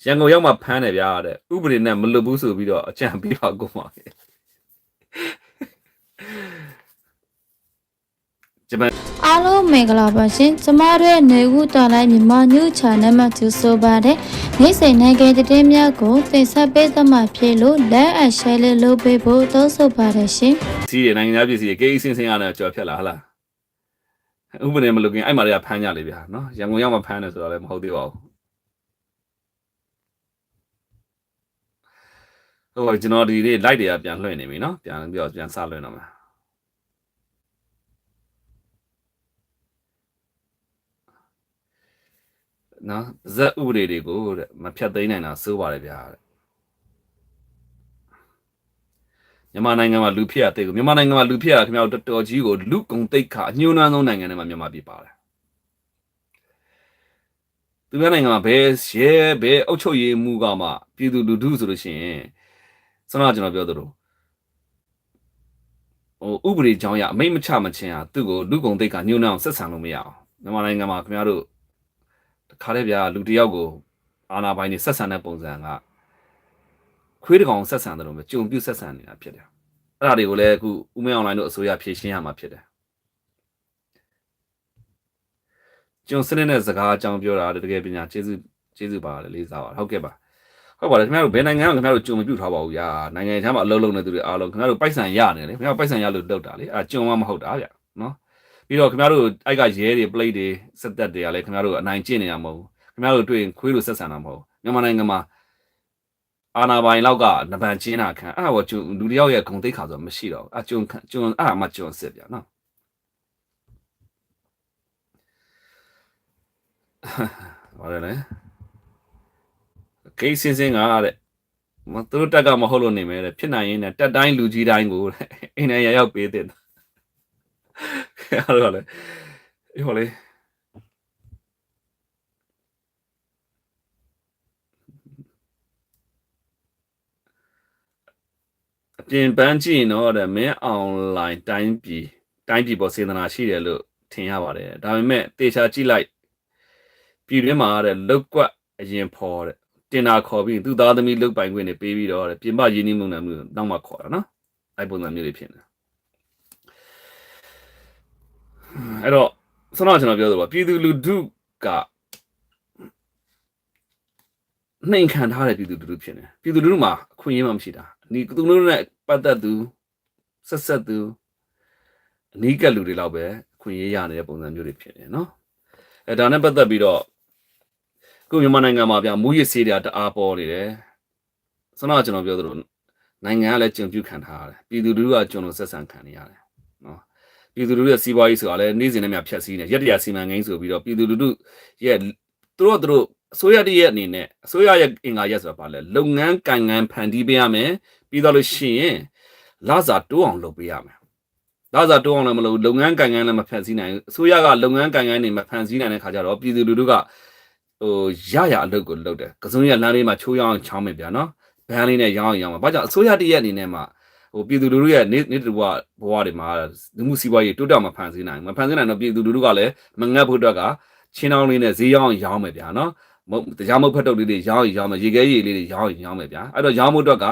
ရန်ကုန်ရောက်မှဖမ်းတယ်ဗျာတဲ့ဥပဒေနဲ့မလွတ်ဘူးဆိုပြီးတော့အကြံပေးပါကိုမှာဂျပန်အားလုံးမင်္ဂလာပါရှင်ကျမတို့ရဲ့နေဦးတော်လိုက်မြန်မာ New Channel မှာကြိုဆိုပါတဲ့နေ့စဉ်နိုင်ငံသတင်းများကိုတင်ဆက်ပေးသမှာဖြစ်လို့ Like and Share လေးလုပ်ပေးဖို့တောင်းဆိုပါတယ်ရှင်စီးရနိုင်ငံသားပြည်စီကေးစင်းစင်းရတယ်ကြော်ဖြတ်လာဟလားဥပဒေမလွတ်ခင်အဲ့မှာတွေကဖမ်းကြလေဗျာနော်ရန်ကုန်ရောက်မှဖမ်းတယ်ဆိုတော့လည်းမဟုတ်သေးပါဘူးဟုတ်ကျွန်တော်ဒီနေ့ light တွေကပြန်လွှင့်နေပြီနော်ပြန်ပြီးတော့ပြန်စလွှင့်တော့မှာနော်ဇက်ဥပဒေတွေကိုတဲ့မဖြတ်သိမ်းနိုင်တာစိုးပါတယ်ဗျာတဲ့မြန်မာနိုင်ငံမှာလူဖြစ်ရတဲ့ကိုမြန်မာနိုင်ငံမှာလူဖြစ်ရခင်ဗျားတို့တော်တော်ကြီးကိုလူကုန်တိတ်ခါအညှိုးနှမ်းဆုံးနိုင်ငံတွေမှာမြန်မာပြည်ပါတယ်သူများနိုင်ငံမှာဘယ်အုပ်ချုပ်ရေးမှုကမှပြည်သူလူထုဆိုလို့ရှိရင်စနကျွန်တော်ပြောသလိုဥပဒေကြောင်းရအမိတ်မချမချင်းဟာသူ့ကိုလူကုန်တိတ်ခါညှိုးနှမ်းအောင်ဆက်ဆံလို့မရအောင်မြန်မာနိုင်ငံမှာခင်ဗျားတို့ခါတဲ့ဗျာလူတယောက်ကိုအာဏာပိုင်တွေဆက်ဆံတဲ့ပုံစံကခွေးတကောင်ဆက်ဆံတယ်လို့ပဲကြုံပြုဆက်ဆံနေတာဖြစ်တယ်အဲ့ဒါတွေကိုလည်းအခုဦးမင်းအွန်လိုင်းတို့အစိုးရဖြေရှင်းရမှာဖြစ်တယ်ကျွန်စနစ်နဲ့စကားအကြောင်းပြောတာတကယ်ပညာကျေးဇူးပါတယ်လေးစားပါဟုတ်ကဲ့ပါဟုတ်ပါတယ်ခင်ဗျားတို့ဘယ်နိုင်ငံကခင်ဗျားတို့ကြုံမပြုထားပါဘူးညာနိုင်ငံခြားမှာအလုပ်လုပ်နေသူတွေအားလုံးခင်ဗျားတို့ပိုက်ဆံရနေတယ်ခင်ဗျားပိုက်ဆံရလို့လုပ်တာလေအဲ့ကြုံမှမဟုတ်တာဗျနော်ပြီးတော့ခင်ဗျားတို့အဲ့ကရဲတွေပလိတ်တွေစက်တက်တွေကလည်းခင်ဗျားတို့အနိုင်ကျင့်နေရမဟုတ်ခင်ဗျားတို့တွေ့ရင်ခွေးလိုဆက်ဆံတာမဟုတ်မြန်မာနိုင်ငံမှာအာနာပိုင်လောက်ကနဗန်ချင်းတာခံအဲ့တော့လူတယောက်ရဲ့ဂုံတိတ်ခါဆိုမရှိတော့အကျွန်းအဲ့ဒါမှကျွန်းစစ်ဗျာနော်ဟောတယ်လေကိစင်းစင်းကတဲ့မသူတို့တက်ကမဟုတ်လို့နေမယ်တဲ့ဖြစ်နိုင်ရင်တဲ့တက်တိုင်းလူကြီးတိုင်းကိုအိမ်ထဲရောက်ပေးတဲ့အဲ့တော့လေဟောလေပြင်ပန်းကြည့်နော်တဲ့မင်းအွန်လိုင်းတိုင်းပြည်ပေါ်စေတနာရှိတယ်လို့ထင်ရပါတယ်ဒါပေမဲ့တေချာကြည့်လိုက်ပြည်တွင်းမှာတဲ့လောက်ကွက်အရင်ဖော်တဲ့တင်တာခေါ်ပြီးသူသားသမီးလုတ်ပိုင်ခွင့်တွေပေးပြီးတော့တဲ့ပြင်ပရင်းနှီးမှုနဲ့မျိုးနောက်မှခေါ်တာနော်အဲ့ပုံစံမျိုးတွေဖြစ်နေအဲ့တော့ကျွန်တော်ပြောသလိုပြည်သူလူထုကနှိမ်ခံထားတဲ့ပြည်သူလူထုဖြစ်နေပြည်သူလူထုမှာအခွင့်အရေးမှမရှိတာဒီသူတို့နဲ့ပတ်သက်သူဆက်သူအနီးကပ်လူတွေလောက်ပဲအခွင့်အရေးရနေတဲ့ပုံစံမျိုးတွေဖြစ်နေနော်အဲဒါနဲ့ပတ်သက်ပြီးတော့ခုမြန်မာနိုင်ငံမှာဗျာမူရစ်ဆေးတွေတအားပေါ်နေတယ်ကျွန်တော်ပြောသလိုနိုင်ငံကလည်းကြုံပြုခံထားရတယ်ပြည်သူလူထုကကျွန်တော်ဆက်ဆံခံနေရတယ်နော်ပြည်သူလူထုရဲ့စီးပွားရေးဆိုတာလည်းနေ့စဉ်နဲ့များဖြတ်စည်းနေရက်တရာစီမံကိန်းဆိုပြီးတော့ပြည်သူလူထုရဲ့သူတို့အစိုးရတရဲ့အနေနဲ့အစိုးရရဲ့အင်္ဂါရက်ဆိုတာဘာလဲလုပ်ငန်းကိုင်ငန်းဖန်တီးပေးရမယ်ပြီးတော့လို့ရှိရင်လစာတိုးအောင်လုပ်ပေးရမယ်လစာတိုးအောင်လည်းမလုပ်လုပ်ငန်းကိုင်ငန်းလည်းမဖန်ဆီးနိုင်ဘူးအစိုးရကလုပ်ငန်းကိုင်ငန်းတွေမဖန်ဆီးနိုင်တဲ့ခါကျတော့ပြည်သူလူထုကရအလုပ်ကိုလုပ်တယ်ကစုံရလမ်းလေးမှာချိုးရအောင်ချောင်းမယ်ဗျာနော်ဘန်းလေးနဲ့ရောင်းအောင်ဘာကြောင့်အစိုးရတရဲ့အနေနဲ့မှပြည်သူလူထုရဲ့နေ့တူဘဝတွေမှာလူမှုစီးပွားရေးတိုးတက်မဖန်ဆီးနိုင်တော့ပြည်သူလူထုကလည်းမငတ်ဖို့အတွက်ကချင်းတောင်းလေးနဲ့ဈေးရောင်းမယ်ဗျာနော်တရားမဟုတ်ဖက်တုပ်လေးတွေရောင်းမယ်ရေခဲရည်လေးတွေရောင်းမယ်ဗျာအဲ့တော့ရောင်းဖို့အတွက်က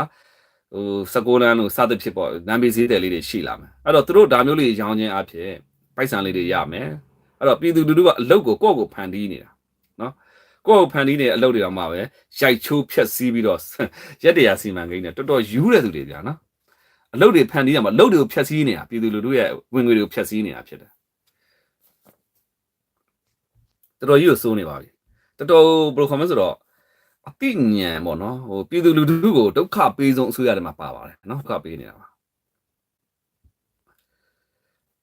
16လမ်းလို့စသဖြင့်ပေါ့လမ်းဘေးဈေးတယ်လေးတွေရှိလာမယ်အဲ့တော့သူတို့ဒါမျိုးလေးရောင်းခြင်းအဖြစ်ပိုက်ဆံလေးတွေရမယ်အဲ့တော့ပြည်သူလူထုကအလုပ်ကိုကိုယ့်ကိုဖန်တီးနေတာနော်ကိုယ့်ကိုဖန်တီးနေတဲ့အလုပ်တွေတော့မှပဲရိုက်ချိုးဖြက်စီးပြီးတော့ရက်တရာစီမံကိန်းနဲ့တော်တော်ယူတဲ့သူတွေဗျာနော်အလုပ်တွေဖန်တီးရမှာအလုပ်တွေကိုဖြက်စီးနေတာပြည်သူလူထုရဲ့ဝင်ငွေတွေကိုဖြက်စီးနေတာဖြစ်တယ်တော်တော်ကြီးကိုစိုးနေပါပြီတော်တော်ဘယ်လိုခေါ်မလဲဆိုတော့အပိညံပေါ့နော်ပြည်သူလူထုကိုဒုက္ခပေးဆုံးအစိုးရတယ်မှာပါပါတယ်နော်ဒုက္ခပေးနေတာပါ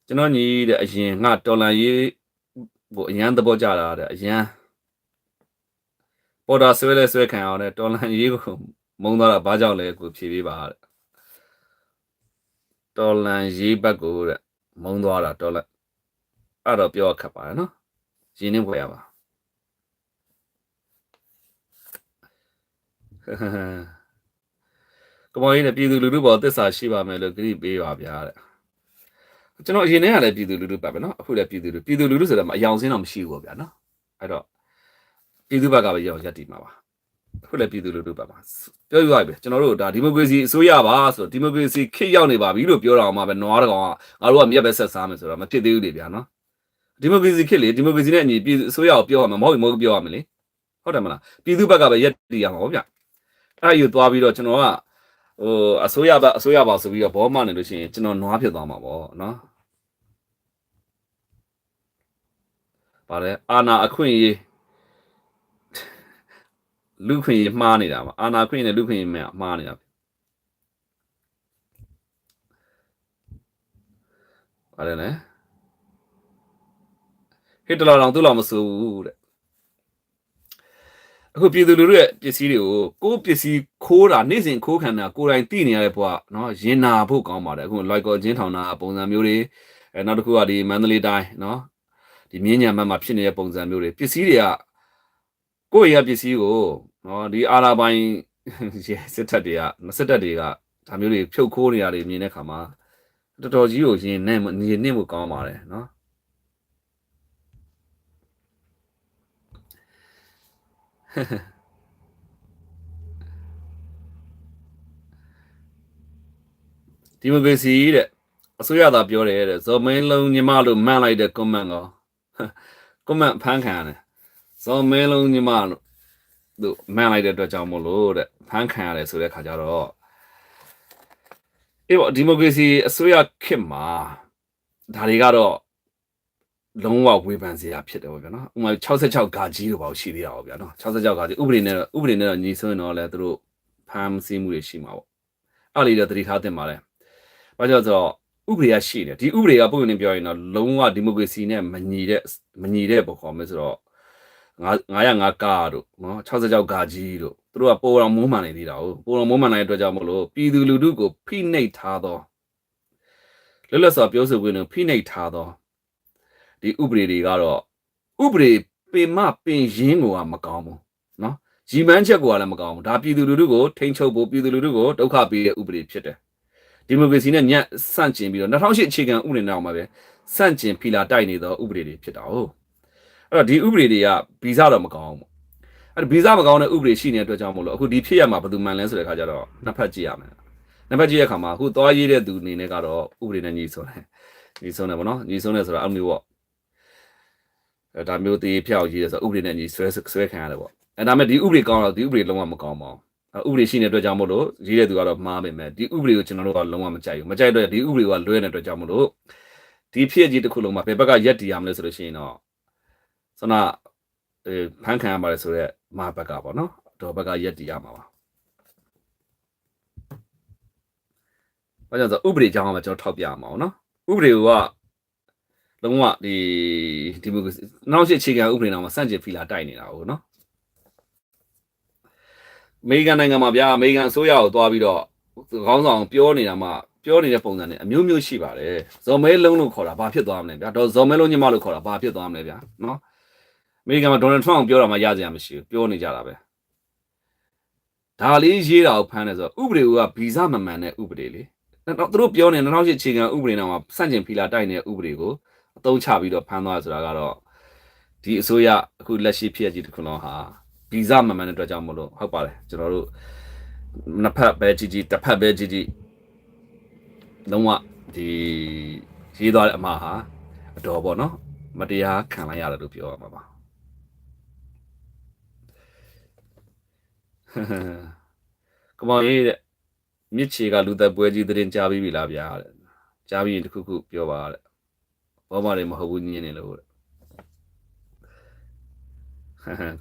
ကျွန်တော်ညီတဲ့အရင်ငါတော်လန်ရေးအရန်သဘောကြတာတဲ့အရန်ပေါ်တာဆွဲခံအောင်တဲ့တော်လန်ရေးကိုမုံသွားတာဘာကြောင့်လဲကိုဖြေပေးပါတဲ့တော်လန်ရေးဘက်ကိုတဲ့မုံသွားတာတော်လန်အဲ့တော့ပြောခက်ပါတယ်နော်ရင်းနှီးဖွဲ့ရပါကမော်ကြီးနဲ့ပြည်သူလူထုပေါ်သစ္စာရှိပါမယ်လို့ကြိပေးပါဗျာတဲ့ကျွန်တော်အရင်တည်းကလည်းပြည်သူလူထုပဲနော်အခုလည်းပြည်သူလူထုဆိုတော့အယောင်စင်းတော့မရှိဘူးပေါ့ဗျာနော်အဲ့တော့ပြည်သူဘက်ကပဲရောက်ရက်တည်မှာပါ ခုလည်းပြည်သူလူထုပါပါပြောရပြီကျွန်တော်တို့ဒါဒီမိုကရေစီအစိုးရပါဆိုတော့ဒီမိုကရေစီခေတ်ရောက်နေပါပြီလို့ပြောတာအောင်မှာပဲနွားတကောင်ကငါတို့ကမြက်ပဲဆက်စားမယ်ဆိုတော့မဖြစ်သေးဘူးလေဗျာနော်ဒီမိုကရေစီခေတ်လေဒီမိုကရေစီနဲ့အညီပြည်အစိုးရကိုပြောရမှာမဟုတ်ဘူးမဟုတ်ပြောရမယ်လေဟုတ်တယ်မလားပြည်သူဘက်ကပဲရက်တည်ရမှာဟုတ်ဗျအဲ့ယူသွားပြီးတော့ကျွန်တော်ကအစိုးရပါဆိုပြီးတော့ဘောမနေလို့ရှိရင်ကျွန်တော်နွားဖြစ်သွားမှာပေါ့နော်ပါတယ်အာနာအခွင့်အရေးလူခွင့်ရေးမှားနေတာပါအာနာခွင့်နဲ့လူခွင့်ရေးမှားနေတာပါတယ်လေဟစ်တလာတောင်သူ့လောက်မစိုးဘူးတဲ့အခုပြည်သူလူထုရဲ့ပစ္စည်းတွေကိုပစ္စည်းခိုးတာနေ့စဉ်ခိုးခံတာကိုယ်တိုင်သိနေရတဲ့ဘဝနော်ရင်နာဖို့ကောင်းပါတယ်အခုလိုက်ကော်ချင်းထောင်တာပုံစံမျိုးတွေနောက်တစ်ခုကဒီမန္တလေးတိုင်းနော်ဒီမြင်းညံဘက်မှာဖြစ်နေတဲ့ပုံစံမျိုးတွေပစ္စည်းတွေကကိုယ့်ရဲ့ပစ္စည်းကိုနော်ဒီအာလာပိုင်းစစ်တပ်တွေကဒါမျိုးတွေဖြုတ်ခိုးနေရတယ်မြင်တဲ့ခါမှာတော်တော်ကြီးကိုရင်နဲ့မှုကောင်းပါတယ်နော်ဒီမိုကရေစီတဲ့အစိုးရသာပြောတယ်တဲ့ဇော်မင်းလုံးညီမလို့မှန်းလိုက်တဲ့ comment ကော comment ဖန်ခံရတယ်ဇော်မင်းလုံးညီမလို့မှန်းလိုက်တဲ့အတွက်ကြောင့်မို့လို့တဲ့ဖန်ခံရတယ်ဆိုတဲ့ခါကျတော့အေးပေါ့ဒီမိုကရေစီအစိုးရခေတ်မှာဒါတွေကတော့လုံးဝဝေဖန်စရာဖြစ်တယ်ပေါ့ဗျာနော်ဥပမာ66ဂါကြီးလို့ပါရှိသေးတာပေါ့ဗျာနော်66ဂါကြီးဥပဒေနဲ့တော့ညီစွန်းတော့လဲသူတို့ဖမ်းဆီးမှုတွေရှိမှာပေါ့အဲ့လေးတော့သတိထားသင့်ပါတယ်ဘာကြောင့်ဆိုတော့ဥပဒေကရှိတယ်ဒီဥပဒေကပုံရင်ပြောရင်တော့လုံးဝဒီမိုကရေစီနဲ့မညီတဲ့ပုံခေါ်မယ်ဆိုတော့905ကားတို့နော်66ဂါကြီးတို့သူတို့ကပိုတော်မိုးမှန်နေသေးတာဟုတ်ပိုတော်မိုးမှန်နေတဲ့အတွက်ကြောင့်မလို့ပြည်သူလူထုကိုဖိနှိပ်ထားတော့လွတ်လပ်စွာပြောဆိုခွင့်နဲ့ဖိနှိပ်ထားတော့ဒီဥပဒေတွေကတော့ဥပဒေပင်ရင်းကိုကမကောင်းဘူးနော်ရီမန်းချက်ကိုကလည်းမကောင်းဘူးဒါပြည်သူလူထုကိုထိန်းချုပ်ဖို့ပြည်သူလူထုကိုဒုက္ခပေးတဲ့ဥပဒေဖြစ်တယ်ဒီမိုကရေစီနဲ့ညှက်ဆန့်ကျင်ပြီးတော့2008အခြေခံဥပဒေနောက်မှာပဲဆန့်ကျင်ဖီလာတိုက်နေသောဥပဒေတွေဖြစ်တာဟုတ်အဲ့တော့ဒီဥပဒေတွေကဗီဇတော့မကောင်းဘူးအဲ့ဗီဇမကောင်းတဲ့ဥပဒေရှိနေတဲ့အတွက်ကြောင့်မို့လို့အခုဒီဖြစ်ရမှာဘယ်သူမှန်လဲဆိုတဲ့ခါကျတော့နှစ်ဖက်ကြည့်ရမယ်နှစ်ဖက်ကြည့်တဲ့ခါမှာအခုသွားရေးတဲ့သူအနေနဲ့ကတော့ဥပဒေနဲ့ညီဆုံးတယ်ပေါ့နော်ညီဆုံးတယ်ဆိုတာအမျိုးပေါ့ဒါမျိုးတေးဖျောက်ရေးတယ်ဆိုဥပဒေနဲ့ညီဆွဲခံရတယ်ပေါ့ဒါပေမဲ့ဒီဥပဒေကောင်းတော့ဒီဥပဒေလုံးဝမကောင်းပါဘူးဥပဒေရှိနေတဲ့အတွက်ကြောင့်မို့လို့ရေးတဲ့သူကတော့မှားပေမဲ့ဒီဥပဒေကိုကျွန်တော်တို့ကလုံးဝမကြိုက်ဘူးမကြိုက်တော့ဒီဥပဒေကလွဲနေတဲ့အတွက်ကြောင့်မို့လို့ဒီဖြစ်ကြီးတစ်ခုလုံးမှာဘယ်ဘက်ကရက်တည်ရမလဲဆိုလို့ရှိရင်တော့စနဖန်ခံရပါတယ်ဆိုတော့မာဘက်ကပေါ့နော်တော့ဘက်ကရက်တည်ရမှာပါဘာကြောင့်ဆိုဥပဒေကြောင်းမှာကျွန်တော်ထောက်ပြရမှာနော်ဥပဒေကလုံးဝဒီမိုကရေစီနောက်ရှိအခြေခံဥပဒေနောက်မှာစန့်ကျင်ဖီလာတိုက်နေတာဟုတ်နော်အမေရိကန်နိုင်ငံမှာဗျာအမေရိကန်အစိုးရကိုတွားပြီးတော့ခေါင်းဆောင်ပြောနေတဲ့ပုံစံနဲ့အမျိုးမျိုးရှိပါတယ်ဇော်မဲလုံးလို့ခေါ်တာဘာဖြစ်သွားမလဲဗျာတော့ဇော်မဲလုံးညီမလို့ခေါ်တာဘာဖြစ်သွားမလဲဗျာနော်အမေရိကန်မှာဒေါ်နယ်ထရန့်ပြောတာမှရစရာမရှိဘူးပြောနေကြတာပဲဒါလေးရေးတာကိုဖမ်းတယ်ဆိုတော့ဥပဒေကဗီဇမမှန်တဲ့ဥပဒေလေသူတို့ပြောနေ2008အခြေခံဥပဒေနောက်မှာစန့်ကျင်ဖီလာတိုက်နေတဲ့ဥပဒေကိုအသုံးချပြီးတော့ဖမ်းသွားဆိုတာကတော့ဒီအစိုးရအခုလက်ရှိဖြစ်ရကြီးတစ်ခုလုံးဟာဗီဇမမှန်တဲ့အတွက်ကြောင့်မလို့ဟုတ်ပါတယ်ကျွန်တော်တို့နှစ်ဖက်ပဲကြည့်တစ်ဖက်ပဲကြည့်လုံးဝဒီရေးသွားတဲ့အမှားဟာအတော်ပေါ့နော်မတရားခံလိုက်ရတယ်လို့ပြောရမှာပါကမောင်ရေးတဲ့မြစ်ချေကလူသက်ပွဲကြီးသတင်းကြားပြီးပြီလားဗျာတဲ့ကြားပြီးရင်တစ်ခုပြောပါတဲ့ဘောမတွေမဟုတ်ဘူးညင်းနေလို့တဲ့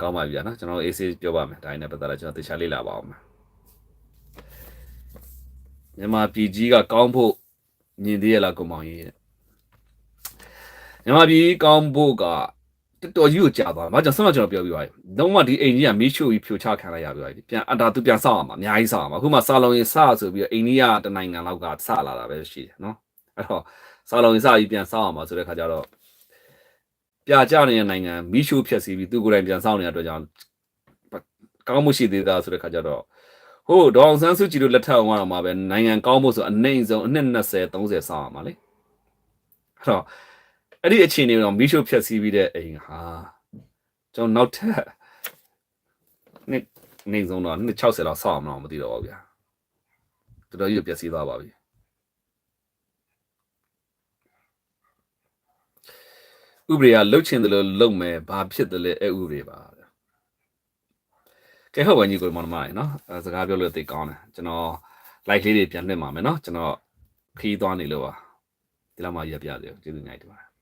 ကောင်းပါပြီနော်ကျွန်တော်အေးဆေးပြောပါမယ်ဒါနဲ့ပတ်သက်လာကျွန်တော်တခြားလေးလာပါအောင်မြန်မာပြည်ကြီးကကောင်းဖို့ညင်သေးရလားကိုမောင်ကြီးတဲ့မြန်မာပြည်ကောင်းဖို့ကတော်ကြီးကိုကြာသွားဘာကြောင့်ဆက်မကျွန်တော်ပြောပြပါမယ်လုံးဝဒီအိမ်ကြီးကမီးရှို့ပြီးဖြိုချခံလိုက်ရပြီပြန်သူပြန်ဆောက်အောင်ပါအများကြီးဆောက်အောင်ပါအခုမှစာလုံးရင်စဆိုပြီးတော့အိန္ဒိယတနိုင်ငံလောက်ကစလာတာပဲရှိတယ်နော်အဲ့တော့စာလုံးရင်စပြီးပြန်ဆောက်အောင်ပါဆိုတဲ့ခါကျတော့ပြကြနေတဲ့နိုင်ငံမီးရှို့ဖျက်ဆီးပြီးသူကိုယ်တိုင်ပြန်ဆောက်နေတဲ့အတွက်ကြောင့်ကောင်းမှုရှိသေးတာဆိုတဲ့ခါကျတော့ဟိုဒေါအောင်ဆန်းစုကြည်တို့လက်ထက်အောင်ကတော့မှာပဲနိုင်ငံကောင်းဖို့ဆိုအနှိမ့်ဆုံးအနှစ်20 30ဆောက်အောင်ပါလေအဲ့တော့အဲ့ဒီအခြေအနေတော့မီးရှို့ဖျက်ဆီးပြီးတဲ့အိမ်ဟာကျွန်တော်နောက်ထပ် နေဆုံးတော့နှစ်60လောက်ဆောက်အောင်မသိတော့ဘူးဗျာတော်တော်ကြီးပျက်စီးသွားပါပြီဥပဒေကလှုပ်ချင်တယ်လို့လှုပ်မယ်ဘာဖြစ်တယ်လဲအဲ့ဥပဒေပါကဲဟုတ်ပါညီကိုမောင်မရေနော်စကားပြောလို့သိကောင်းတယ်ကျွန်တော် like လေးတွေပြန်လွှင့်ပါမယ်နော်ကျွန်တော်ခီးသွားနေလို့ပါဒီလောက်မှရပြတယ်ကျေးဇူးများတင်ပါတယ်